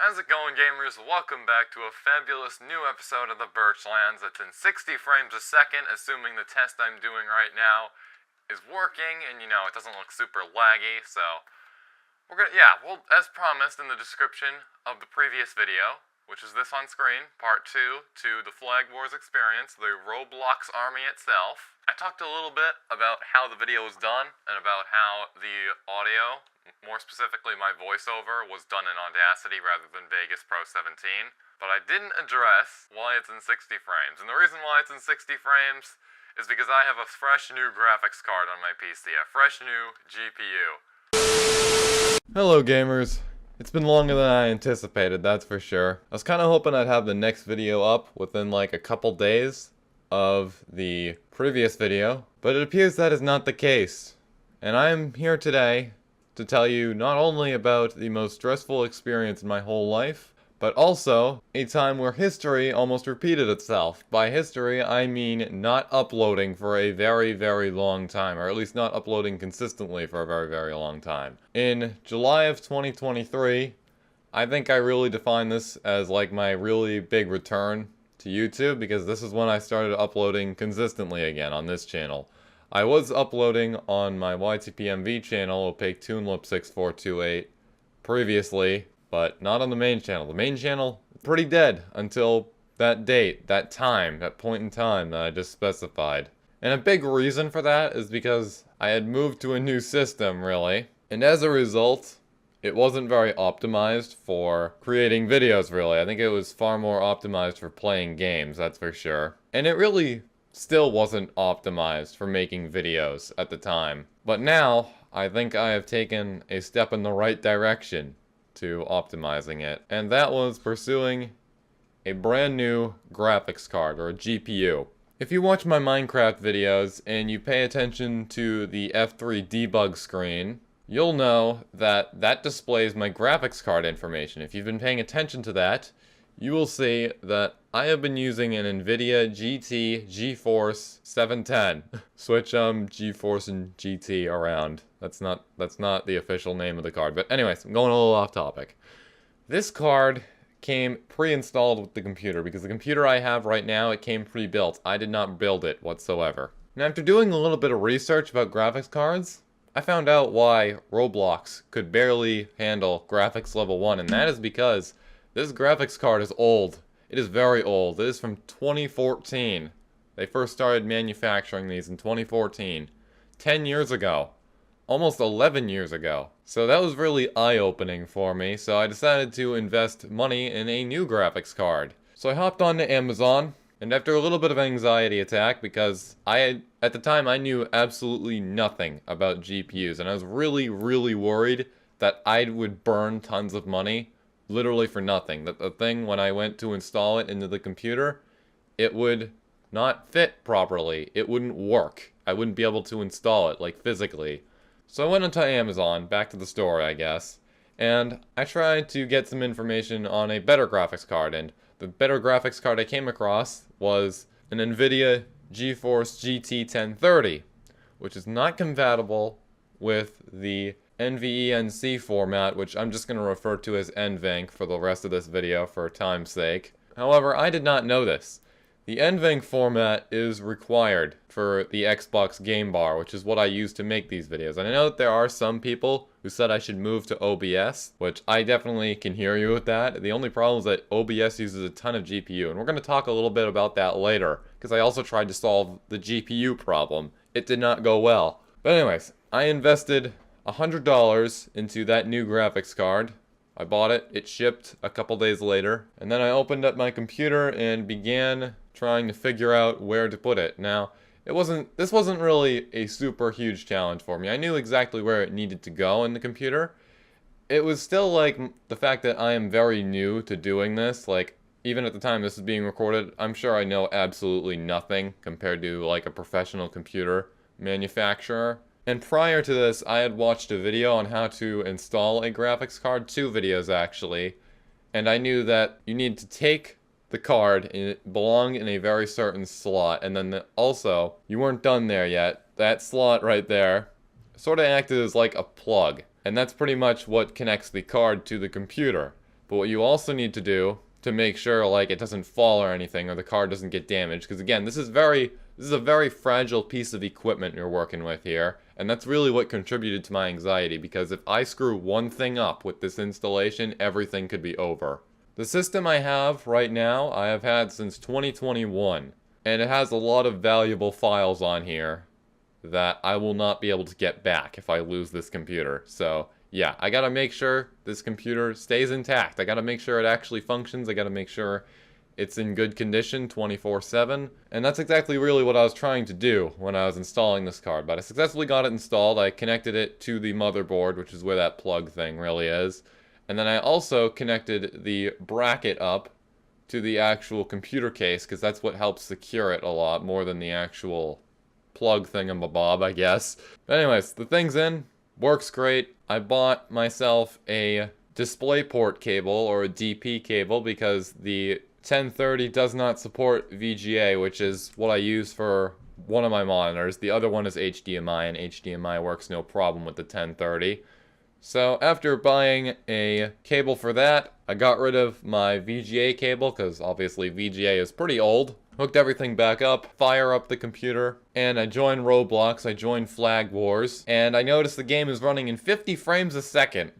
How's it going, gamers? Welcome back to a fabulous new episode of the Birchlands that's in 60 frames a second, assuming the test I'm doing right now is working and, it doesn't look super laggy, so well, as promised in the description of the previous video, which is this on screen, part 2 to the Flag Wars experience, the Roblox army itself. I talked a little bit about how the video was done and about how the audio, more specifically my voiceover, was done in Audacity rather than Vegas Pro 17, but I didn't address why it's in 60 frames. And the reason why it's in 60 frames is because I have a fresh new graphics card on my PC, a fresh new GPU. Hello gamers. It's been longer than I anticipated, that's for sure. I was kind of hoping I'd have the next video up within like a couple days of the previous video, but it appears that is not the case. And I am here today to tell you not only about the most stressful experience in my whole life, but also a time where history almost repeated itself. By history, I mean not uploading for a very, very long time, or at least not uploading consistently for a very, very long time. In July of 2023, I think I really define this as like my really big return to YouTube, because this is when I started uploading consistently again on this channel. I was uploading on my YTPMV channel, Opaque Toonlip 6428, previously, but not on the main channel. The main channel, pretty dead until that date, that time, that point in time that I just specified. And a big reason for that is because I had moved to a new system, really. And as a result, it wasn't very optimized for creating videos, really. I think it was far more optimized for playing games, that's for sure. And it really still wasn't optimized for making videos at the time. But now, I think I have taken a step in the right direction to optimizing it, and that was pursuing a brand new graphics card, or a GPU. If you watch my Minecraft videos and you pay attention to the F3 debug screen, you'll know that that displays my graphics card information. If you've been paying attention to that, you will see that I have been using an NVIDIA GT GeForce 710. Switch GeForce and GT around. That's not the official name of the card. But anyways, I'm going a little off topic. This card came pre-installed with the computer, because the computer I have right now, it came pre-built. I did not build it whatsoever. Now, after doing a little bit of research about graphics cards, I found out why Roblox could barely handle graphics level 1, and that is because this graphics card is old. It is very old. It is from 2014. They first started manufacturing these in 2014. 10 years ago. Almost 11 years ago. So that was really eye-opening for me, so I decided to invest money in a new graphics card. So I hopped onto Amazon, and after a little bit of anxiety attack, because at the time I knew absolutely nothing about GPUs, and I was really, really worried that I would burn tons of money literally for nothing. That the thing, when I went to install it into the computer, it would not fit properly. It wouldn't work. I wouldn't be able to install it, like, physically. So I went onto Amazon, back to the store, I guess, and I tried to get some information on a better graphics card, and the better graphics card I came across was an NVIDIA GeForce GT 1030, which is not compatible with the NVENC format, which I'm just going to refer to as NVENC for the rest of this video for time's sake. However, I did not know this. The NVENC format is required for the Xbox Game Bar, which is what I use to make these videos. And I know that there are some people who said I should move to OBS, which I definitely can hear you with that. The only problem is that OBS uses a ton of GPU, and we're going to talk a little bit about that later, because I also tried to solve the GPU problem. It did not go well. But anyways, I invested $100 into that new graphics card. I bought it, it shipped a couple days later, and then I opened up my computer and began trying to figure out where to put it. Now, this wasn't really a super huge challenge for me. I knew exactly where it needed to go in the computer. It was still like the fact that I am very new to doing this. Like, even at the time this is being recorded, I'm sure I know absolutely nothing compared to like a professional computer manufacturer. And prior to this, I had watched a video on how to install a graphics card, 2 videos actually, and I knew that you need to take the card and it belonged in a very certain slot, and then also, you weren't done there yet, that slot right there sort of acted as like a plug, and that's pretty much what connects the card to the computer. But what you also need to do to make sure like it doesn't fall or anything, or the card doesn't get damaged, because again, this is a very fragile piece of equipment you're working with here, and that's really what contributed to my anxiety, because if I screw one thing up with this installation, everything could be over. The system I have right now, I have had since 2021, and it has a lot of valuable files on here that I will not be able to get back if I lose this computer. So yeah, I gotta make sure this computer stays intact. I gotta make sure it actually functions. I gotta make sure it's in good condition 24/7. And that's exactly really what I was trying to do when I was installing this card. But I successfully got it installed. I connected it to the motherboard, which is where that plug thing really is. And then I also connected the bracket up to the actual computer case, because that's what helps secure it a lot more than the actual plug thingamabob, I guess. But anyways, the thing's in. Works great. I bought myself a DisplayPort cable, or a DP cable, because the 1030 does not support VGA, which is what I use for one of my monitors. The other one is HDMI, and HDMI works no problem with the 1030. So after buying a cable for that, I got rid of my VGA cable, because obviously VGA is pretty old. Hooked everything back up, fire up the computer, and I joined Roblox, I joined Flag Wars, and I noticed the game is running in 50 frames a second.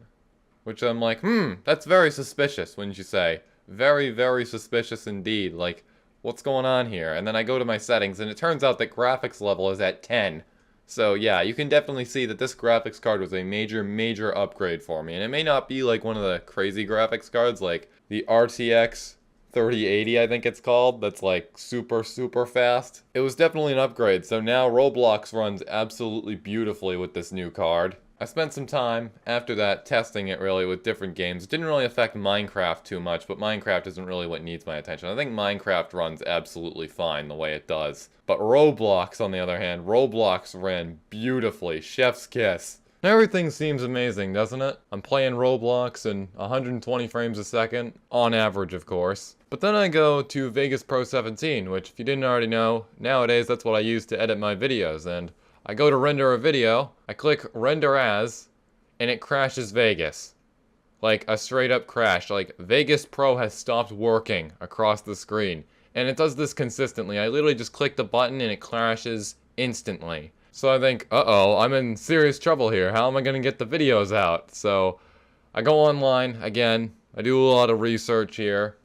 Which I'm like, that's very suspicious, wouldn't you say? Very, very suspicious indeed. Like, what's going on here? And then I go to my settings, and it turns out that graphics level is at 10. So yeah, you can definitely see that this graphics card was a major, major upgrade for me. And it may not be like one of the crazy graphics cards, like the RTX 3080, I think it's called, that's like super, super fast. It was definitely an upgrade, so now Roblox runs absolutely beautifully with this new card. I spent some time after that testing it really with different games. It didn't really affect Minecraft too much, but Minecraft isn't really what needs my attention. I think Minecraft runs absolutely fine the way it does. But Roblox, on the other hand, Roblox ran beautifully. Chef's kiss. Everything seems amazing, doesn't it? I'm playing Roblox in 120 frames a second, on average of course. But then I go to Vegas Pro 17, which if you didn't already know, nowadays that's what I use to edit my videos, and I go to render a video, I click render as, and it crashes Vegas. Like a straight up crash, like Vegas Pro has stopped working across the screen. And it does this consistently. I literally just click the button and it crashes instantly. So I think, uh-oh, I'm in serious trouble here. How am I gonna get the videos out? So I go online, again, I do a lot of research here.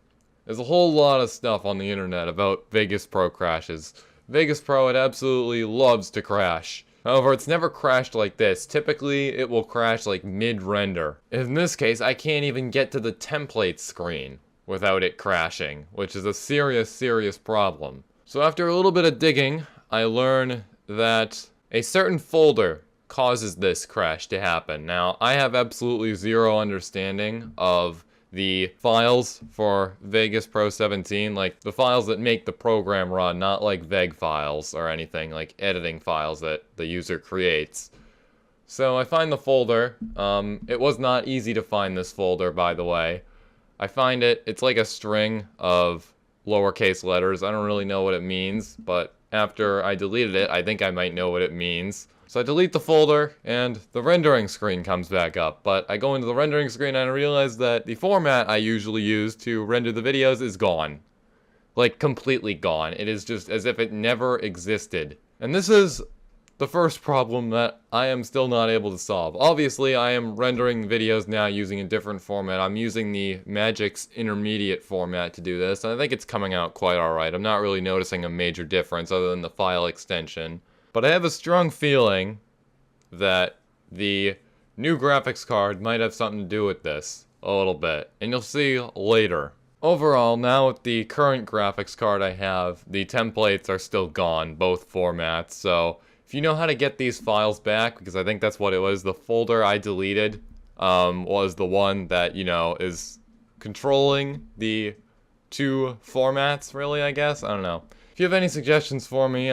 There's a whole lot of stuff on the internet about Vegas Pro crashes. Vegas Pro, it absolutely loves to crash. However, it's never crashed like this. Typically, it will crash like mid-render. In this case, I can't even get to the template screen without it crashing, which is a serious, serious problem. So after a little bit of digging, I learn that a certain folder causes this crash to happen. Now, I have absolutely zero understanding of the files for Vegas Pro 17, like the files that make the program run, not like VEG files or anything, like editing files that the user creates. So I find the folder. It was not easy to find this folder, by the way. I find it, it's like a string of lowercase letters. I don't really know what it means, but after I deleted it, I think I might know what it means. So I delete the folder, and the rendering screen comes back up. But I go into the rendering screen, and I realize that the format I usually use to render the videos is gone. Like, completely gone. It is just as if it never existed. And this is the first problem that I am still not able to solve. Obviously, I am rendering videos now using a different format. I'm using the Magix Intermediate format to do this, and I think it's coming out quite alright. I'm not really noticing a major difference other than the file extension. But I have a strong feeling that the new graphics card might have something to do with this, a little bit, and you'll see later. Overall, now with the current graphics card I have, the templates are still gone, both formats, so if you know how to get these files back, because I think that's what it was, the folder I deleted was the one that, you know, is controlling the two formats, really, I guess? I don't know. If you have any suggestions for me,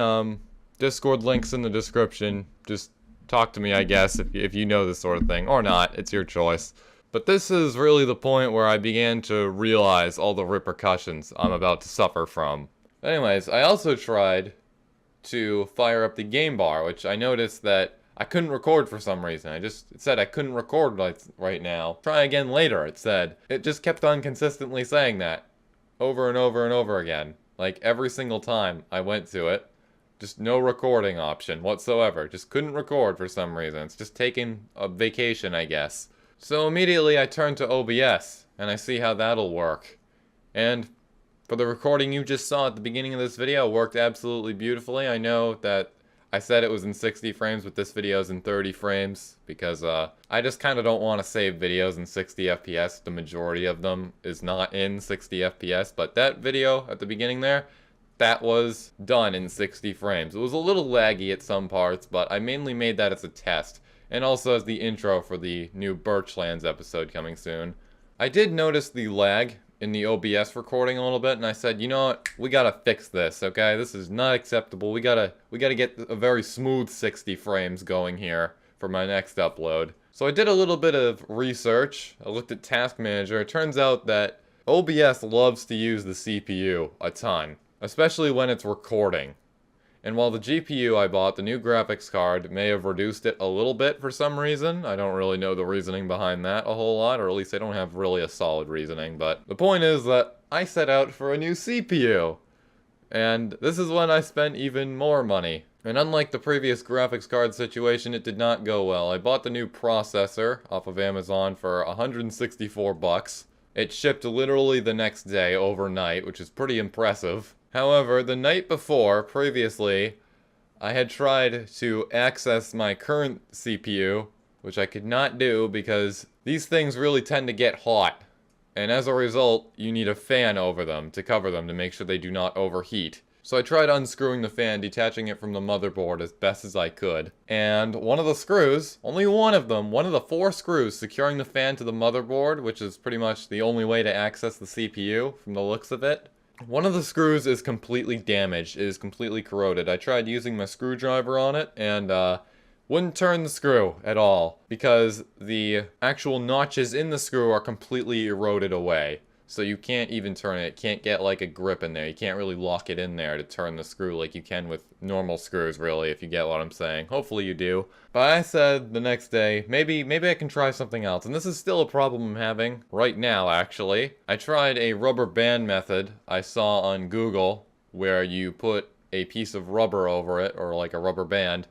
Discord links in the description. Just talk to me, I guess, if you know this sort of thing. Or not, it's your choice. But this is really the point where I began to realize all the repercussions I'm about to suffer from. Anyways, I also tried to fire up the game bar, which I noticed that I couldn't record for some reason. It said I couldn't record right now. Try again later, it said. It just kept on consistently saying that. Over and over and over again. Like, every single time I went to it. Just no recording option whatsoever. Just couldn't record for some reason. It's just taking a vacation, I guess. So immediately I turned to OBS, and I see how that'll work. And for the recording you just saw at the beginning of this video, it worked absolutely beautifully. I know that I said it was in 60 frames, but this video is in 30 frames, because I just kind of don't want to save videos in 60 FPS. The majority of them is not in 60 FPS, but that video at the beginning there, that was done in 60 frames. It was a little laggy at some parts, but I mainly made that as a test, and also as the intro for the new Birchlands episode coming soon. I did notice the lag in the OBS recording a little bit, and I said, you know what, we gotta fix this, okay? This is not acceptable. We gotta get a very smooth 60 frames going here for my next upload. So I did a little bit of research. I looked at Task Manager. It turns out that OBS loves to use the CPU a ton, especially when it's recording. And while the GPU I bought, the new graphics card, may have reduced it a little bit for some reason, I don't really know the reasoning behind that a whole lot, or at least I don't have really a solid reasoning, but the point is that I set out for a new CPU. And this is when I spent even more money. And unlike the previous graphics card situation, it did not go well. I bought the new processor off of Amazon for 164 bucks. It shipped literally the next day, overnight, which is pretty impressive. However, the night before, previously, I had tried to access my current CPU, which I could not do because these things really tend to get hot. And as a result, you need a fan over them to cover them to make sure they do not overheat. So I tried unscrewing the fan, detaching it from the motherboard as best as I could. And one of the screws, only one of them, one of the 4 screws securing the fan to the motherboard, which is pretty much the only way to access the CPU from the looks of it, one of the screws is completely damaged. It is completely corroded. I tried using my screwdriver on it and wouldn't turn the screw at all because the actual notches in the screw are completely eroded away. So you can't even turn it. It can't get like a grip in there. You can't really lock it in there to turn the screw like you can with normal screws, really, if you get what I'm saying. Hopefully you do. But I said the next day, maybe I can try something else. And this is still a problem I'm having right now, actually. I tried a rubber band method I saw on Google where you put a piece of rubber over it, or like a rubber band,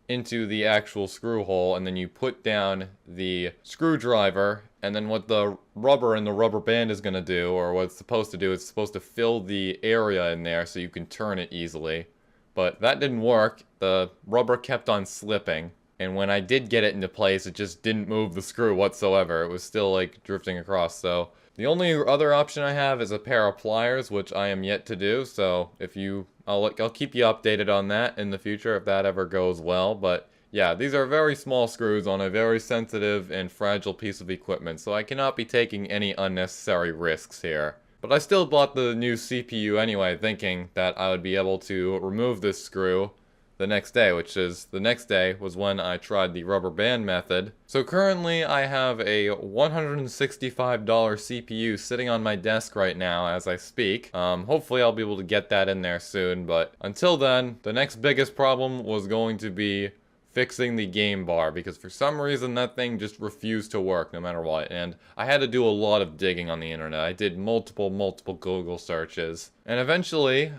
into the actual screw hole, and then you put down the screwdriver, and then what the rubber and the rubber band is going to do, or what it's supposed to do, it's supposed to fill the area in there so you can turn it easily. But that didn't work. The rubber kept on slipping, and when I did get it into place, it just didn't move the screw whatsoever. It was still like drifting across. So the only other option I have is a pair of pliers, which I am yet to do. So if you, I'll keep you updated on that in the future if that ever goes well. But yeah, these are very small screws on a very sensitive and fragile piece of equipment, so I cannot be taking any unnecessary risks here. But I still bought the new CPU anyway, thinking that I would be able to remove this screw the next day, which is the next day was when I tried the rubber band method. So currently I have a $165 CPU sitting on my desk right now as I speak. Hopefully I'll be able to get that in there soon, but until then, the next biggest problem was going to be fixing the game bar, because for some reason that thing just refused to work no matter what, and I had to do a lot of digging on the internet. I did multiple Google searches, and eventually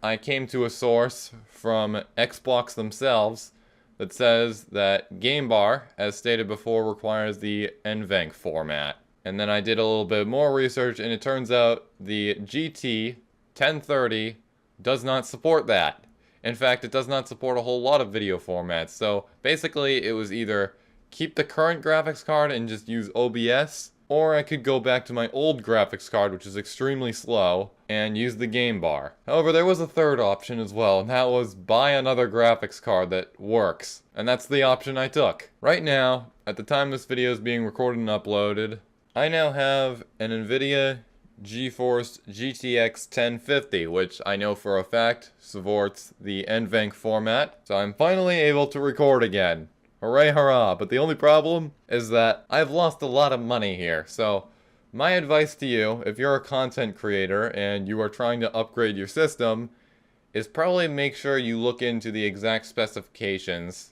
I came to a source from Xbox themselves that says that game bar, as stated before, requires the NVENC format. And then I did a little bit more research, and it turns out the GT 1030 does not support that. In fact, it does not support a whole lot of video formats. So basically, it was either keep the current graphics card and just use OBS, or I could go back to my old graphics card, which is extremely slow, and use the game bar. However, there was a third option as well, and that was buy another graphics card that works. And that's the option I took. Right now, at the time this video is being recorded and uploaded, I now have an NVIDIA GeForce GTX 1050, which I know for a fact supports the NVENC format, so I'm finally able to record again. Hooray, hurrah! But the only problem is that I've lost a lot of money here, so my advice to you, if you're a content creator and you are trying to upgrade your system, is probably make sure you look into the exact specifications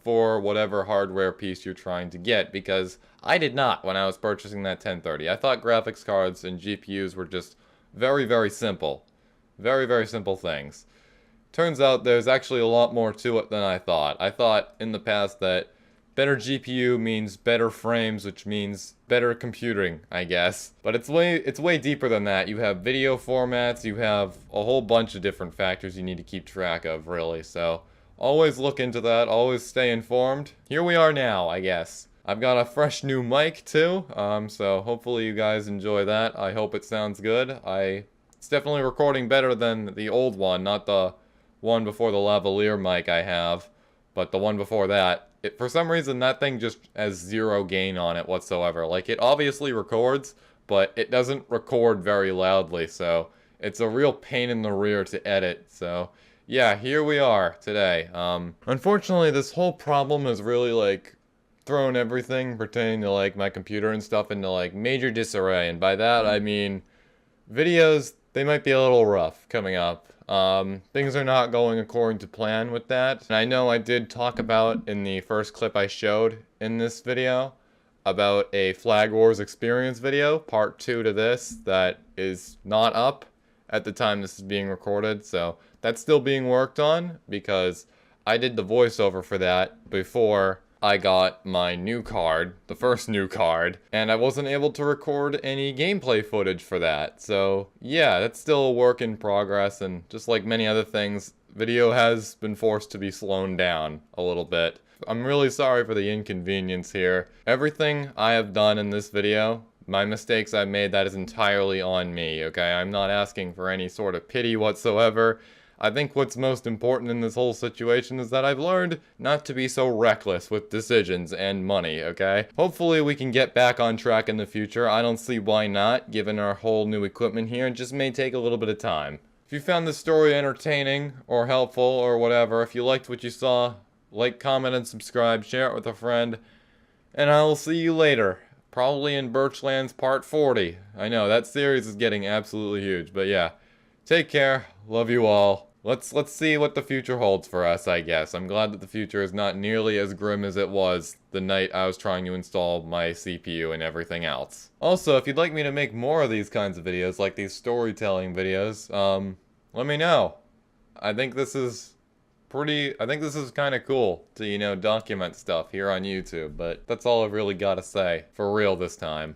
for whatever hardware piece you're trying to get, because I did not when I was purchasing that 1030. I thought graphics cards and GPUs were just very, very simple. Very, very simple things. Turns out there's actually a lot more to it than I thought. I thought in the past that better GPU means better frames, which means better computing, I guess. But it's way deeper than that. You have video formats, you have a whole bunch of different factors you need to keep track of, really. So always look into that, always stay informed. Here we are now, I guess. I've got a fresh new mic too, so hopefully you guys enjoy that. I hope it sounds good. It's definitely recording better than the old one, not the one before the lavalier mic I have, but the one before that. For some reason, that thing just has zero gain on it whatsoever. Like, it obviously records, but it doesn't record very loudly, so it's a real pain in the rear to edit. So yeah, here we are today. Unfortunately, this whole problem has really, like, thrown everything pertaining to, like, my computer and stuff into, like, major disarray, and by that I mean videos, they might be a little rough coming up. Things are not going according to plan with that. And I know I did talk about in the first clip I showed in this video about a Flag Wars experience video, part 2 to this, that is not up at the time this is being recorded. So that's still being worked on because I did the voiceover for that before I got my new card, the first new card, and I wasn't able to record any gameplay footage for that. So yeah, that's still a work in progress, and just like many other things, video has been forced to be slowed down a little bit. I'm really sorry for the inconvenience here. Everything I have done in this video, my mistakes I've made, that is entirely on me, okay? I'm not asking for any sort of pity whatsoever. I think what's most important in this whole situation is that I've learned not to be so reckless with decisions and money, okay? Hopefully we can get back on track in the future. I don't see why not, given our whole new equipment here. It just may take a little bit of time. If you found this story entertaining or helpful or whatever, if you liked what you saw, like, comment, and subscribe, share it with a friend, and I will see you later. Probably in Birchlands Part 40. I know, that series is getting absolutely huge, but yeah. Take care. Love you all. Let's see what the future holds for us, I guess. I'm glad that the future is not nearly as grim as it was the night I was trying to install my CPU and everything else. Also, if you'd like me to make more of these kinds of videos, like these storytelling videos, let me know. I think this is kind of cool to, you know, document stuff here on YouTube, but that's all I've really got to say, for real this time.